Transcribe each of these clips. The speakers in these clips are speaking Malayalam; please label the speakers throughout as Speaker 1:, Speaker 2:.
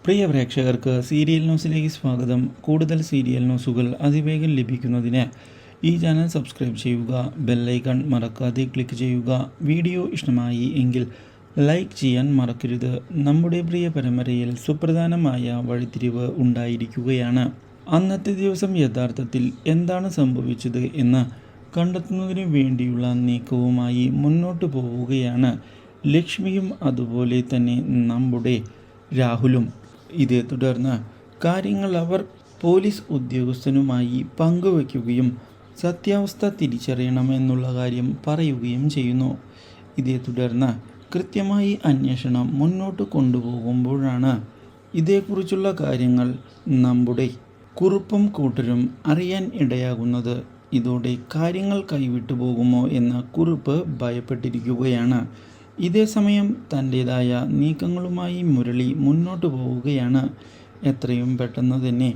Speaker 1: പ്രിയ പ്രേക്ഷകർക്ക് സീരിയൽ ന്യൂസിലേക്ക് സ്വാഗതം. കൂടുതൽ സീരിയൽ ന്യൂസുകൾ അതിവേഗം ലഭിക്കുന്നതിന് ഈ ചാനൽ സബ്സ്ക്രൈബ് ചെയ്യുക, ബെല്ലൈക്കൺ മറക്കാതെ ക്ലിക്ക് ചെയ്യുക. വീഡിയോ ഇഷ്ടമായി എങ്കിൽ ലൈക്ക് ചെയ്യാൻ മറക്കരുത്. നമ്മുടെ പ്രിയ പരമ്പരയിൽ സുപ്രധാനമായ വഴിത്തിരിവ് ഉണ്ടായിരിക്കുകയാണ്. അന്നത്തെ ദിവസം യഥാർത്ഥത്തിൽ എന്താണ് സംഭവിച്ചത് എന്ന് കണ്ടെത്തുന്നതിന് വേണ്ടിയുള്ള നീക്കവുമായി മുന്നോട്ട് പോവുകയാണ് ലക്ഷ്മിയും അതുപോലെ തന്നെ നമ്മുടെ രാഹുലും. ഇതേ തുടർന്ന് കാര്യങ്ങൾ അവർ പോലീസ് ഉദ്യോഗസ്ഥനുമായി പങ്കുവയ്ക്കുകയും സത്യാവസ്ഥ തിരിച്ചറിയണമെന്നുള്ള കാര്യം പറയുകയും ചെയ്യുന്നു. ഇതേ തുടർന്ന് കൃത്യമായി അന്വേഷണം മുന്നോട്ട് കൊണ്ടുപോകുമ്പോഴാണ് ഇതേക്കുറിച്ചുള്ള കാര്യങ്ങൾ നമ്മുടെ കുറുപ്പും കൂട്ടരും അറിയാൻ ഇടയാകുന്നത്. ഇതോടെ കാര്യങ്ങൾ കൈവിട്ടു പോകുമോ എന്ന കുറുപ്പ് ഭയപ്പെട്ടിരിക്കുകയാണ്. ഇതേസമയം തൻ്റേതായ നീക്കങ്ങളുമായി മുരളി മുന്നോട്ട് പോവുകയാണ്. എത്രയും പെട്ടെന്ന് തന്നെ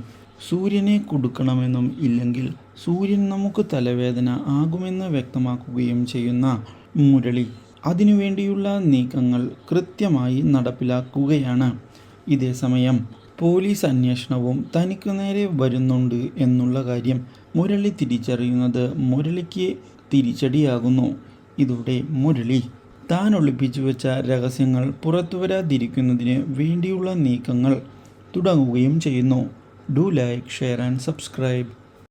Speaker 1: സൂര്യനെ കൊടുക്കണമെന്നും ഇല്ലെങ്കിൽ സൂര്യൻ നമുക്ക് തലവേദന ആകുമെന്ന് വ്യക്തമാക്കുകയും ചെയ്യുന്ന മുരളി അതിനുവേണ്ടിയുള്ള നീക്കങ്ങൾ കൃത്യമായി നടപ്പിലാക്കുകയാണ്. ഇതേസമയം പോലീസ് അന്വേഷണവും തനിക്ക് നേരെ വരുന്നുണ്ട് എന്നുള്ള കാര്യം മുരളി തിരിച്ചറിയുന്നത് മുരളിക്ക് തിരിച്ചടിയാകുന്നു. ഇതോടെ മുരളി താൻ ഒളിപ്പിച്ചു വെച്ച രഹസ്യങ്ങൾ പുറത്തു വരാതിരിക്കുന്നതിന് വേണ്ടിയുള്ള നീക്കങ്ങൾ തുടങ്ങുകയും ചെയ്യുന്നു. Do like, share and subscribe.